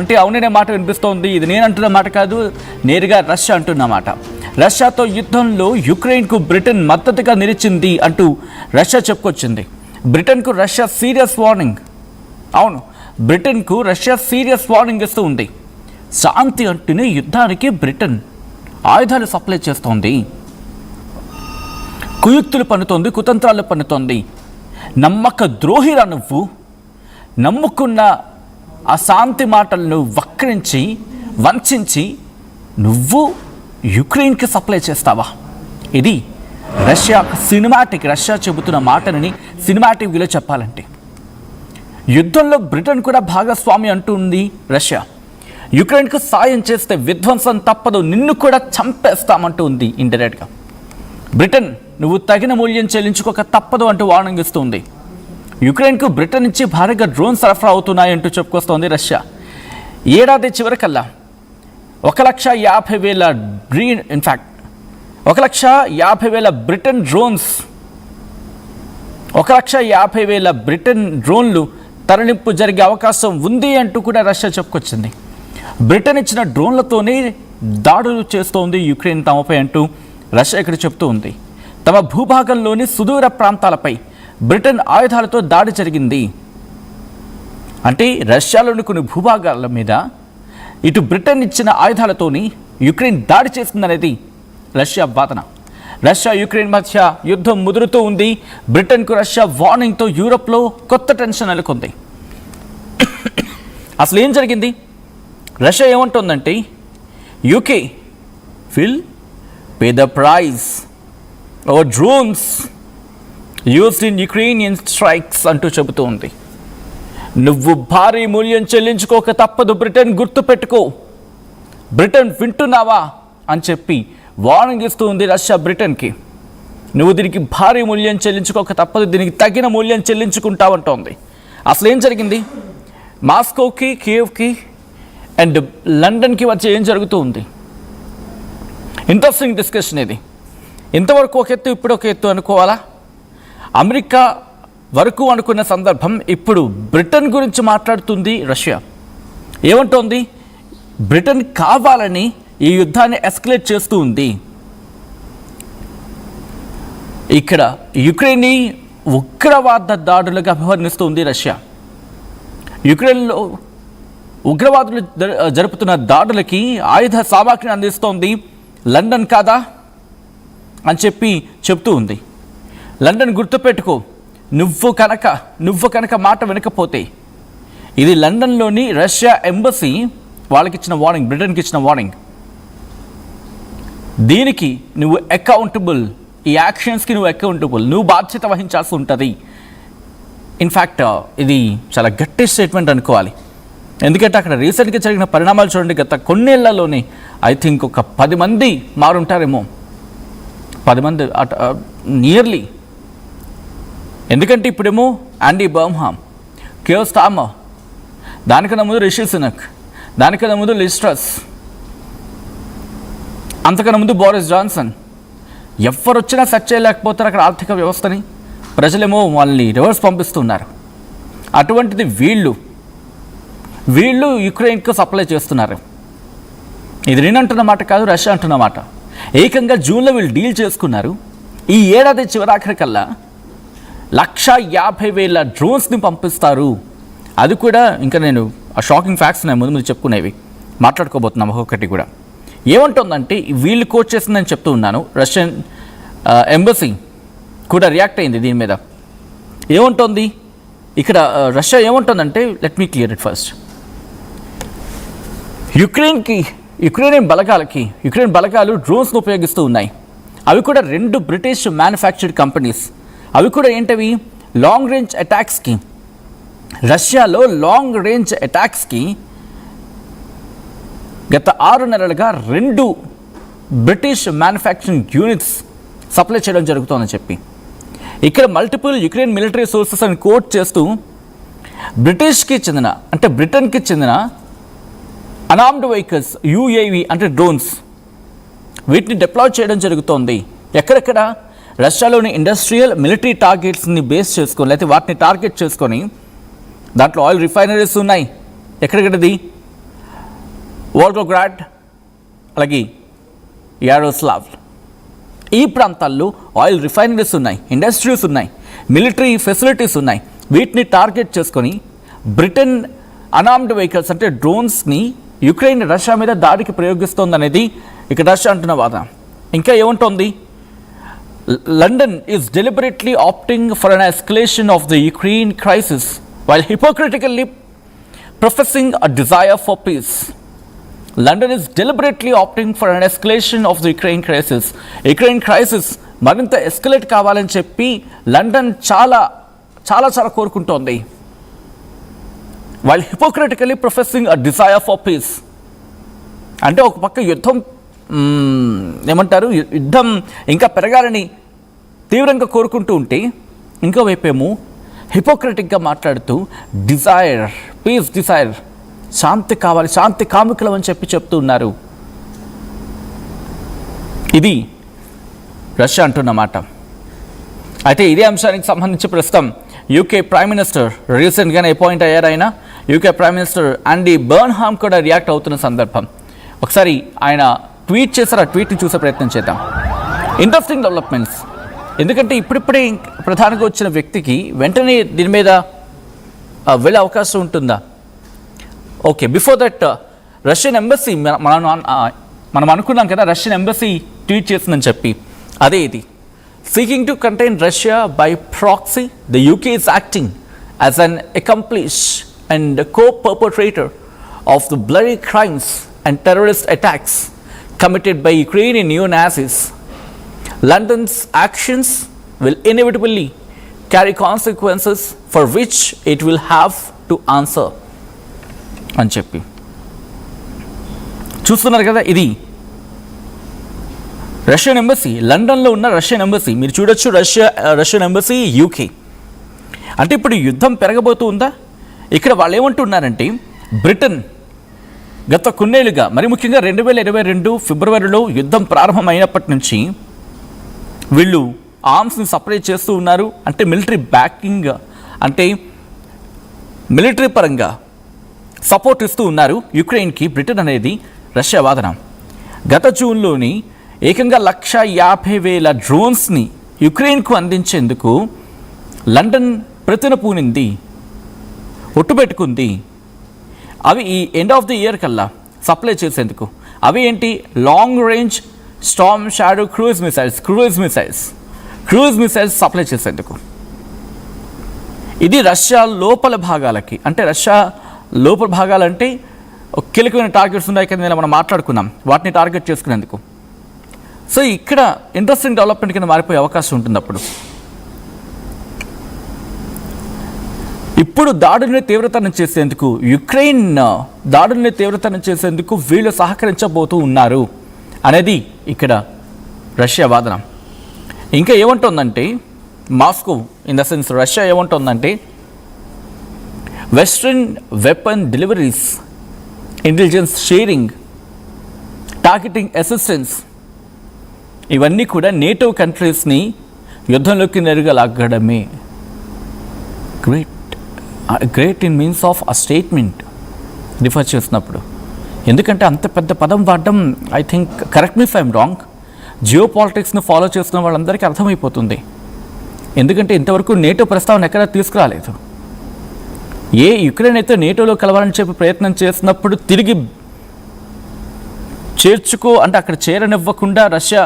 అంటే అవుననే మాట వినిపిస్తోంది. ఇది నేను అంటున్న మాట కాదు, నేరుగా రష్యా అంటున్న మాట. రష్యాతో యుద్ధంలో యుక్రెయిన్కు బ్రిటన్ మద్దతుగా నిలిచింది అంటూ రష్యా చెప్పుకొచ్చింది. బ్రిటన్కు రష్యా సీరియస్ వార్నింగ్. అవును, బ్రిటన్కు రష్యా సీరియస్ వార్నింగ్ ఇస్తూ ఉంది. శాంతి అంటూనే యుద్ధానికి బ్రిటన్ ఆయుధాలు సప్లై చేస్తోంది, కుయుక్తులు పన్నుతోంది, కుతంత్రాలు పన్నుతోంది. నమ్మక ద్రోహిరా నువ్వు. నమ్ముకున్న ఆ శాంతి మాటలను వక్రించి వంచి నువ్వు యుక్రెయిన్కి సప్లై చేస్తావా? ఇది రష్యా సినిమాటిక్. రష్యా చెబుతున్న మాటలని సినిమాటిక్ విలో చెప్పాలంటే యుద్ధంలో బ్రిటన్ కూడా భాగస్వామి అంటుంది రష్యా. యుక్రెయిన్కు సాయం చేస్తే విధ్వంసం తప్పదు, నిన్ను కూడా చంపేస్తామంటూ ఉంది ఇండైరెక్ట్గా. బ్రిటన్ నువ్వు తగిన మూల్యం చెల్లించుకోక తప్పదు అంటూ వార్నింగ్ ఇస్తుంది. యుక్రెయిన్కు బ్రిటన్ నుంచి భారీగా డ్రోన్ సరఫరా అవుతున్నాయంటూ చెప్పుకొస్తోంది రష్యా. ఏడాది చివరికల్లా 1,50,000 ఇన్ఫ్యాక్ట్ 1,50,000 బ్రిటన్ డ్రోన్స్ 1,50,000 బ్రిటన్ డ్రోన్లు తరలింపు జరిగే అవకాశం ఉంది అంటూ కూడా రష్యా చెప్పుకొచ్చింది. బ్రిటన్ ఇచ్చిన డ్రోన్లతోనే దాడులు చేస్తోంది యుక్రెయిన్ తమపై అంటూ రష్యా ఇక్కడ చెప్తూ ఉంది. తమ భూభాగంలోని సుదూర ప్రాంతాలపై బ్రిటన్ ఆయుధాలతో దాడి జరిగింది అంటే రష్యాలోని కొన్ని భూభాగాల మీద ఇటు బ్రిటన్ ఇచ్చిన ఆయుధాలతోని యుక్రెయిన్ దాడి చేస్తుందనేది రష్యా వాదన. రష్యా యుక్రెయిన్ మధ్య యుద్ధం ముదురుతూ ఉంది. బ్రిటన్కు రష్యా వార్నింగ్తో యూరోప్లో కొత్త టెన్షన్ నెలకొంది. అసలు ఏం జరిగింది? రష్యా ఏమంటుందంటే UK will pay the price over drones used in Ukrainian strikes అంటూ చెబుతూ ఉంది. నువ్వు భారీ మూల్యం చెల్లించుకోక తప్పదు బ్రిటన్, గుర్తుపెట్టుకో. బ్రిటన్ వింటున్నావా అని చెప్పి వార్నింగ్ ఇస్తూ ఉంది రష్యా బ్రిటన్కి. నువ్వు దీనికి భారీ మూల్యం చెల్లించుకోక తప్పదు, దీనికి తగిన మూల్యం చెల్లించుకుంటావంటోంది. అసలు ఏం జరిగింది? మాస్కోకి, కియవ్కి అండ్ లండన్కి వచ్చి ఏం జరుగుతూ ఉంది? ఇంట్రెస్టింగ్ డిస్కషన్ ఇది. ఇంతవరకు ఒక ఎత్తు, ఇప్పుడు ఒక ఎత్తు అనుకోవాలా? అమెరికా వరకు అనుకున్న సందర్భం, ఇప్పుడు బ్రిటన్ గురించి మాట్లాడుతుంది రష్యా. ఏమంటోంది? బ్రిటన్ కావాలని ఈ యుద్ధాన్ని ఎస్కలేట్ చేస్తూ ఉంది. ఇక్కడ యుక్రెయిన్ని ఉగ్రవాద దాడులుగా అభివర్ణిస్తూ ఉంది రష్యా. యుక్రెయిన్లో ఉగ్రవాదులు జరుపుతున్న దాడులకి ఆయుధ సామాగ్రిని అందిస్తోంది లండన్ కాదా అని చెప్పి చెప్తూ ఉంది. లండన్ గుర్తుపెట్టుకో, నువ్వు కనుక మాట వినకపోతే, ఇది లండన్లోని రష్యా ఎంబసీ వాళ్ళకి ఇచ్చిన వార్నింగ్, బ్రిటన్కి ఇచ్చిన వార్నింగ్. దీనికి నువ్వు అకౌంటబుల్, ఈ యాక్షన్స్కి నువ్వు అకౌంటబుల్, నువ్వు బాధ్యత వహించాల్సి ఉంటుంది. ఇన్ఫ్యాక్ట్ ఇది చాలా గట్టి స్టేట్మెంట్ అనుకోవాలి. ఎందుకంటే అక్కడ రీసెంట్గా జరిగిన పరిణామాలు చూడండి. గత కొన్నేళ్లలోనే ఐ థింక్ ఒక 10 మంది మారుంటారేమో, 10 మంది నియర్లీ. ఎందుకంటే ఇప్పుడేమో యాండీ బర్మ్హామ్, కియర్ స్టార్మర్, దానికన్నా ముందు రిషి సునక్, దానికన్నా ముందు లిజ్ ట్రస్, అంతకన్నా ముందు బోరిస్ జాన్సన్. ఎవరు వచ్చినా సెట్ చేయలేకపోతారు అక్కడ ఆర్థిక వ్యవస్థని. ప్రజలేమో వాళ్ళని రివర్స్ పంపిస్తున్నారు. అటువంటిది వీళ్ళు యుక్రెయిన్కు సప్లై చేస్తున్నారు. ఇది నేను అంటున్న మాట కాదు, రష్యా అంటున్న మాట. ఏకంగా జూన్లో వీళ్ళు డీల్ చేసుకున్నారు. ఈ ఏడాది చివరాఖరికల్లా 1,50,000 డ్రోన్స్ని పంపిస్తారు. అది కూడా ఇంకా నేను ఆ షాకింగ్ ఫ్యాక్ట్స్ నేను ముందు చెప్పుకునేవి మాట్లాడుకోబోతున్నాం ఒక్కొక్కటి కూడా. ఏమంటుందంటే వీళ్ళు కోట్ చేసిందని చెప్తూ ఉన్నాను. రష్యన్ ఎంబసీ కూడా రియాక్ట్ అయింది దీని మీద. ఏమంటుంది ఇక్కడ రష్యా? ఏమంటుందంటే let me clear it first. Ukraine బలగాలు డ్రోన్స్ను ఉపయోగిస్తూ ఉన్నాయి. అవి కూడా 2 బ్రిటిష్ మ్యానుఫ్యాక్చర్డ్ కంపెనీస్. అవి కూడా ఏంటవి? లాంగ్ రేంజ్ అటాక్స్కి. రష్యాలో లాంగ్ రేంజ్ అటాక్స్కి గత 6 నెలలుగా 2 బ్రిటిష్ మ్యానుఫ్యాక్చరింగ్ యూనిట్స్ సప్లై చేయడం జరుగుతుందని చెప్పి ఇక్కడ మల్టిపుల్ యుక్రెయిన్ మిలిటరీ సోర్సెస్ అని కోట్ చేస్తూ బ్రిటన్కి చెందిన అనార్మ్డ్ వెహికల్స్, యుఏవి అంటే డ్రోన్స్, వీటిని డిప్లాయ్ చేయడం జరుగుతోంది. ఎక్కడెక్కడ? రష్యాలోని ఇండస్ట్రియల్ మిలిటరీ టార్గెట్స్ని బేస్ చేసుకొని, లేకపోతే వాటిని టార్గెట్ చేసుకొని, దాంట్లో ఆయిల్ రిఫైనరీస్ ఉన్నాయి. ఎక్కడెక్కడది? వోల్గోగ్రాడ్, అలాగే యారోస్లావ్, ఈ ప్రాంతాల్లో ఆయిల్ రిఫైనరీస్ ఉన్నాయి, ఇండస్ట్రీస్ ఉన్నాయి, మిలిటరీ ఫెసిలిటీస్ ఉన్నాయి. వీటిని టార్గెట్ చేసుకొని బ్రిటన్ అనార్మ్డ్ వెహికల్స్ అంటే డ్రోన్స్ని యుక్రెయిన్ రష్యా మీద దాడికి ప్రయోగిస్తోందనేది ఇక్కడ రష్యా అంటున్న వాదన. ఇంకా ఏముంటోంది, London is deliberately opting for an escalation of the Ukraine crisis while hypocritically professing a desire for peace. London is deliberately opting for an escalation of the Ukraine crisis. Ukraine crisis మరింత escalate కావాలని చెప్పి London చాలా చాలా చాలా కోరుకుంటోంది. While hypocritically professing a desire for peace అంటే ఒక పక్క యుద్ధం యుద్ధం ఇంకా పెరగాలని తీవ్రంగా కోరుకుంటూ ఉంటే, ఇంకోవైపేమో హిపోక్రటిక్గా మాట్లాడుతూ డిజైర్, పీస్ డిజైర్, శాంతి కావాలి, శాంతి కాముకులం అని చెప్తూ ఉన్నారు. ఇది రష్యా అంటున్నమాట. అయితే ఇదే అంశానికి సంబంధించి ప్రస్తుతం యూకే ప్రైమ్ మినిస్టర్ రీసెంట్గానే అపాయింట్ అయ్యారు. ఆయన యూకే ప్రైమ్ మినిస్టర్ యాండీ బర్న్హామ్ కూడా రియాక్ట్ అవుతున్న సందర్భం. ఒకసారి ఆయన ట్వీట్ చేశారు, ఆ ట్వీట్ని చూసే ప్రయత్నం చేద్దాం. ఇంట్రెస్టింగ్ డెవలప్మెంట్స్, ఎందుకంటే ఇప్పుడిప్పుడే ప్రధానంగా వచ్చిన వ్యక్తికి వెంటనే దీని మీద వెళ్ళే అవకాశం ఉంటుందా? Okay, before that Russian embassy, మనం అనుకున్నాం కదా రష్యన్ ఎంబసీ ట్వీట్ చేసిందని చెప్పి, అదే ఇది. Seeking to contain Russia by proxy, the UK is acting as an accomplice and co-perpetrator of the bloody crimes and terrorist attacks committed by Ukrainian neo-Nazis. London's actions will inevitably carry consequences for which it will have to answer. అని చెప్పి చూస్తున్నారు కదా, ఇది Russian embassy, లండన్లో ఉన్న Russian embassy. మీరు చూడొచ్చు, Russian embassy UK. అంటే ఇప్పుడు యుద్ధం పెరగబోతూ ఉందా? ఇక్కడ వాళ్ళు ఏమంటున్నారంటే, బ్రిటన్ గత కొన్నేళ్లుగా, మరి ముఖ్యంగా 2022 ఫిబ్రవరిలో యుద్ధం ప్రారంభమైనప్పటి నుంచి వీళ్ళు ఆర్మ్స్ని సప్లై చేస్తూ ఉన్నారు. అంటే మిలిటరీ బ్యాకింగ్, అంటే మిలిటరీ పరంగా సపోర్ట్ ఇస్తూ ఉన్నారు యుక్రెయిన్కి బ్రిటన్ అనేది రష్యా వాదన. గత జూన్లోని ఏకంగా 150,000 డ్రోన్స్ని యుక్రెయిన్కు అందించేందుకు లండన్ ప్రతిన పూనింది, ఒట్టుపెట్టుకుంది. అవి ఈ ఎండ్ ఆఫ్ ది ఇయర్ కల్లా సప్లై చేసేందుకు. అవి ఏంటి? Long range Storm shadow cruise missiles supply చేసేందుకు. ఇది రష్యా లోపల భాగాలకి, అంటే రష్యా లోపల భాగాలంటే కీలకమైన టార్గెట్స్ ఉన్నాయి కదా, మనం మాట్లాడుకున్నాం, వాటిని టార్గెట్ చేసుకునేందుకు. సో ఇక్కడ ఇంట్రెస్టింగ్ డెవలప్మెంట్ కింద మారిపోయే అవకాశం ఉంటుంది. అప్పుడు ఇప్పుడు దాడుల్ని తీవ్రతరం చేసేందుకు, యుక్రెయిన్ దాడుల్ని తీవ్రతరం చేసేందుకు వీళ్ళు సహకరించబోతూ ఉన్నారు అనేది ఇక్కడ రష్యా వాదన. ఇంకా ఏమంటుందంటే మాస్కో, ఇన్ ద సెన్స్ రష్యా ఏమంటుందంటే, western weapon deliveries, intelligence sharing, targeting assistance, ఇవన్నీ కూడా నేటో కంట్రీస్ని యుద్ధంలోకి నేరుగా లాగడమే. Great in means of a statement refer చేసినప్పుడు. ఎందుకంటే అంత పెద్ద పదం వాడడం, I think, correct me if I'm wrong, జియో పాలిటిక్స్ని ఫాలో చేస్తున్న వాళ్ళందరికీ అర్థమైపోతుంది. ఎందుకంటే ఇంతవరకు నేటో ప్రస్తావన ఎక్కడా తీసుకురాలేదు. ఏ యుక్రెయిన్ అయితే నేటోలో కలవాలని చెప్పి ప్రయత్నం చేసినప్పుడు తిరిగి చేర్చుకో అంటే అక్కడ చేరనివ్వకుండా రష్యా